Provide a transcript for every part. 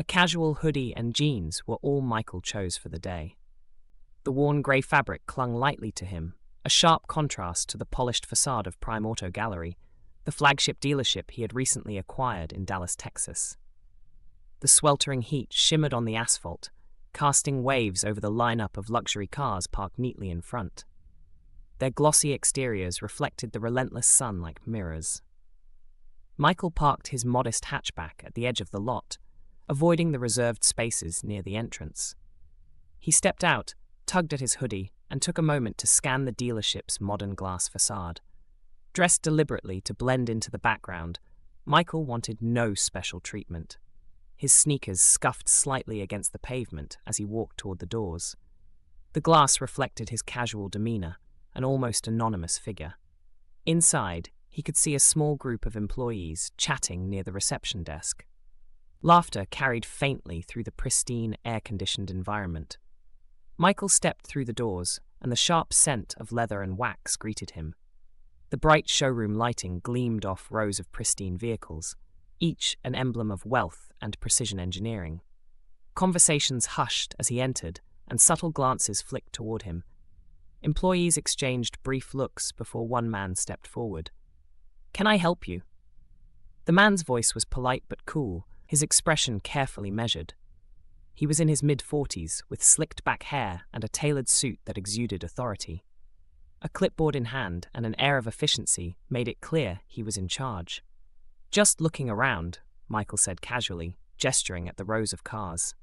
A casual hoodie and jeans were all Michael chose for the day. The worn grey fabric clung lightly to him, a sharp contrast to the polished facade of Prime Auto Gallery, the flagship dealership he had recently acquired in Dallas, Texas. The sweltering heat shimmered on the asphalt, casting waves over the lineup of luxury cars parked neatly in front. Their glossy exteriors reflected the relentless sun like mirrors. Michael parked his modest hatchback at the edge of the lot, avoiding the reserved spaces near the entrance. He stepped out, tugged at his hoodie, and took a moment to scan the dealership's modern glass facade. Dressed deliberately to blend into the background, Michael wanted no special treatment. His sneakers scuffed slightly against the pavement as he walked toward the doors. The glass reflected his casual demeanor, an almost anonymous figure. Inside, he could see a small group of employees chatting near the reception desk. Laughter carried faintly through the pristine, air-conditioned environment. Michael stepped through the doors, and the sharp scent of leather and wax greeted him. The bright showroom lighting gleamed off rows of pristine vehicles, each an emblem of wealth and precision engineering. Conversations hushed as he entered, and subtle glances flicked toward him. Employees exchanged brief looks before one man stepped forward. "Can I help you?" The man's voice was polite but cool, his expression carefully measured. He was in his mid-40s, with slicked-back hair and a tailored suit that exuded authority. A clipboard in hand and an air of efficiency made it clear he was in charge. "Just looking around," Michael said casually, gesturing at the rows of cars.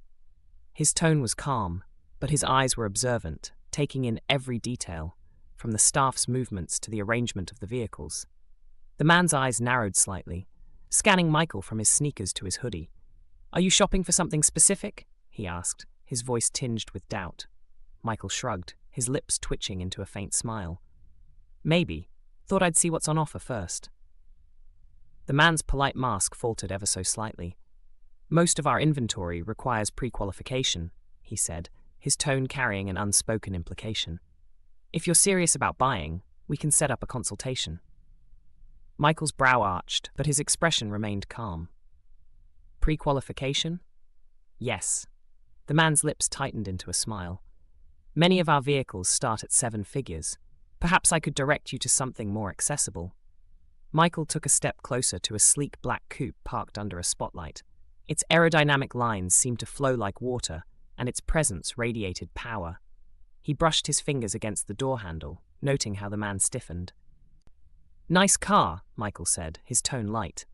His tone was calm, but his eyes were observant, taking in every detail, from the staff's movements to the arrangement of the vehicles. The man's eyes narrowed slightly, scanning Michael from his sneakers to his hoodie. "Are you shopping for something specific?" he asked, his voice tinged with doubt. Michael shrugged, his lips twitching into a faint smile. "Maybe. Thought I'd see what's on offer first." The man's polite mask faltered ever so slightly. "Most of our inventory requires pre-qualification," he said, his tone carrying an unspoken implication. "If you're serious about buying, we can set up a consultation." Michael's brow arched, but his expression remained calm. "Pre-qualification?" "Yes." The man's lips tightened into a smile. "Many of our vehicles start at 7 figures. Perhaps I could direct you to something more accessible." Michael took a step closer to a sleek black coupe parked under a spotlight. Its aerodynamic lines seemed to flow like water, and its presence radiated power. He brushed his fingers against the door handle, noting how the man stiffened. "Nice car," Michael said, his tone light.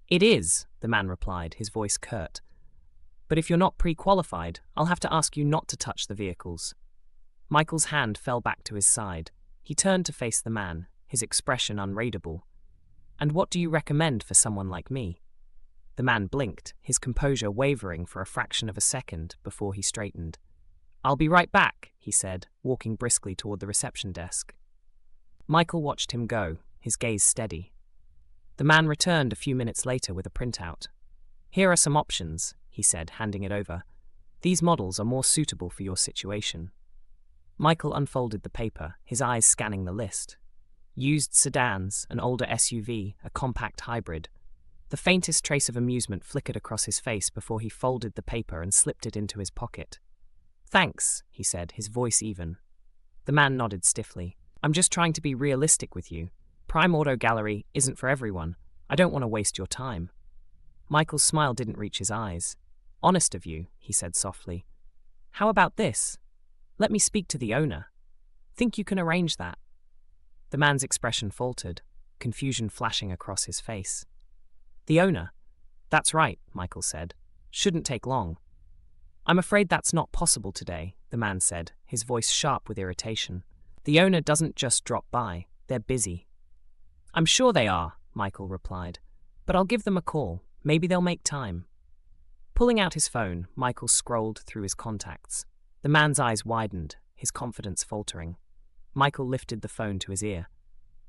"It is," the man replied, his voice curt. "But if you're not pre-qualified, I'll have to ask you not to touch the vehicles." Michael's hand fell back to his side. He turned to face the man, his expression unreadable. "And what do you recommend for someone like me?" The man blinked, his composure wavering for a fraction of a second before he straightened. "I'll be right back," he said, walking briskly toward the reception desk. Michael watched him go, his gaze steady. The man returned a few minutes later with a printout. "Here are some options," he said, handing it over. "These models are more suitable for your situation." Michael unfolded the paper, his eyes scanning the list. Used sedans, an older SUV, a compact hybrid. The faintest trace of amusement flickered across his face before he folded the paper and slipped it into his pocket. "Thanks," he said, his voice even. The man nodded stiffly. "I'm just trying to be realistic with you. Prime Auto Gallery isn't for everyone. I don't want to waste your time." Michael's smile didn't reach his eyes. "Honest of you," he said softly. "How about this? Let me speak to the owner. Think you can arrange that?" The man's expression faltered, confusion flashing across his face. "The owner?" "That's right," Michael said. "Shouldn't take long." "I'm afraid that's not possible today," the man said, his voice sharp with irritation. "The owner doesn't just drop by. They're busy." "I'm sure they are," Michael replied. "But I'll give them a call. Maybe they'll make time." Pulling out his phone, Michael scrolled through his contacts. The man's eyes widened, his confidence faltering. Michael lifted the phone to his ear.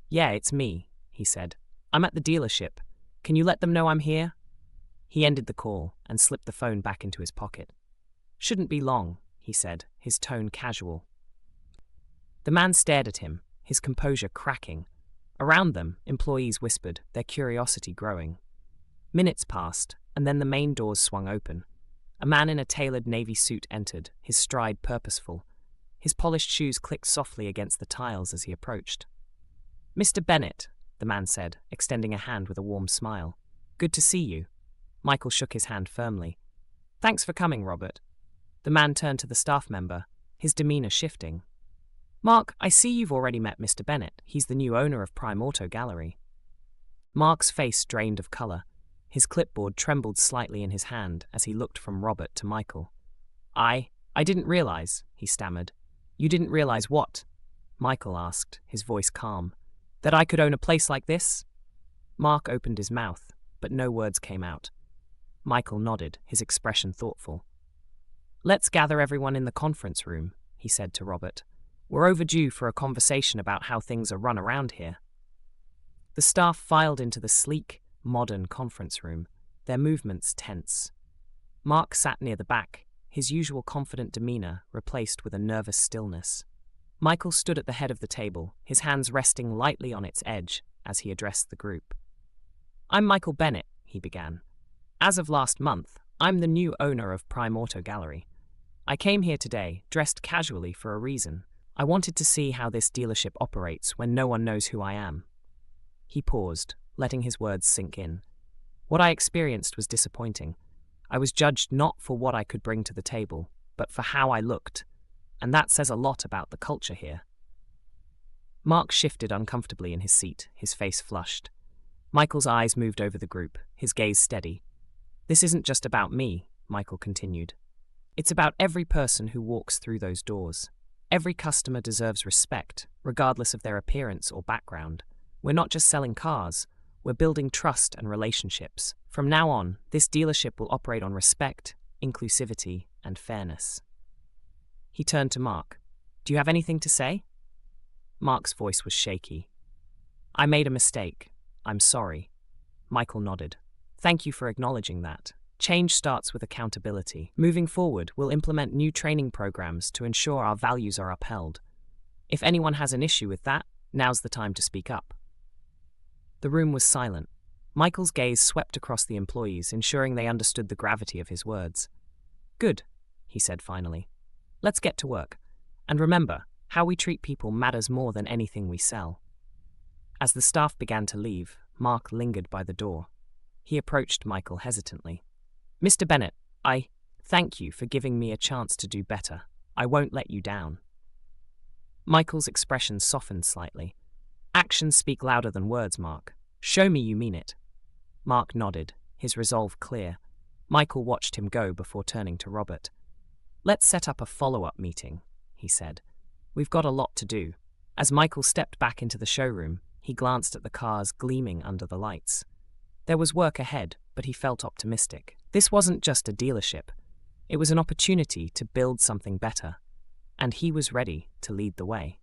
"Yeah, it's me," he said. "I'm at the dealership. Can you let them know I'm here?" He ended the call and slipped the phone back into his pocket. "Shouldn't be long," he said, his tone casual. The man stared at him, his composure cracking. Around them, employees whispered, their curiosity growing. Minutes passed, and then the main doors swung open. A man in a tailored navy suit entered, his stride purposeful. His polished shoes clicked softly against the tiles as he approached. "Mr. Bennett," the man said, extending a hand with a warm smile. "Good to see you." Michael shook his hand firmly. "Thanks for coming, Robert." The man turned to the staff member, his demeanor shifting. "Mark, I see you've already met Mr. Bennett. He's the new owner of Prime Auto Gallery." Mark's face drained of color. His clipboard trembled slightly in his hand as he looked from Robert to Michael. I didn't realize," he stammered. "You didn't realize what?" Michael asked, his voice calm. "That I could own a place like this?" Mark opened his mouth, but no words came out. Michael nodded, his expression thoughtful. "Let's gather everyone in the conference room," he said to Robert. "We're overdue for a conversation about how things are run around here." The staff filed into the sleek, modern conference room, their movements tense. Mark sat near the back, his usual confident demeanor replaced with a nervous stillness. Michael stood at the head of the table, his hands resting lightly on its edge as he addressed the group. "I'm Michael Bennett," he began. "As of last month, I'm the new owner of Prime Auto Gallery. I came here today, dressed casually for a reason. I wanted to see how this dealership operates when no one knows who I am." He paused, letting his words sink in. "What I experienced was disappointing. I was judged not for what I could bring to the table, but for how I looked, and that says a lot about the culture here." Mark shifted uncomfortably in his seat, his face flushed. Michael's eyes moved over the group, his gaze steady. "This isn't just about me," Michael continued. "It's about every person who walks through those doors. Every customer deserves respect, regardless of their appearance or background. We're not just selling cars, we're building trust and relationships. From now on, this dealership will operate on respect, inclusivity, and fairness." He turned to Mark. "Do you have anything to say?" Mark's voice was shaky. "I made a mistake. I'm sorry." Michael nodded. "Thank you for acknowledging that. Change starts with accountability. Moving forward, we'll implement new training programs to ensure our values are upheld. If anyone has an issue with that, now's the time to speak up." The room was silent. Michael's gaze swept across the employees, ensuring they understood the gravity of his words. "Good," he said finally. "Let's get to work. And remember, how we treat people matters more than anything we sell." As the staff began to leave, Mark lingered by the door. He approached Michael hesitantly. "Mr. Bennett, I thank you for giving me a chance to do better. I won't let you down." Michael's expression softened slightly. "Actions speak louder than words, Mark. Show me you mean it." Mark nodded, his resolve clear. Michael watched him go before turning to Robert. "Let's set up a follow-up meeting," he said. "We've got a lot to do." As Michael stepped back into the showroom, he glanced at the cars gleaming under the lights. There was work ahead, but he felt optimistic. This wasn't just a dealership. It was an opportunity to build something better, and he was ready to lead the way.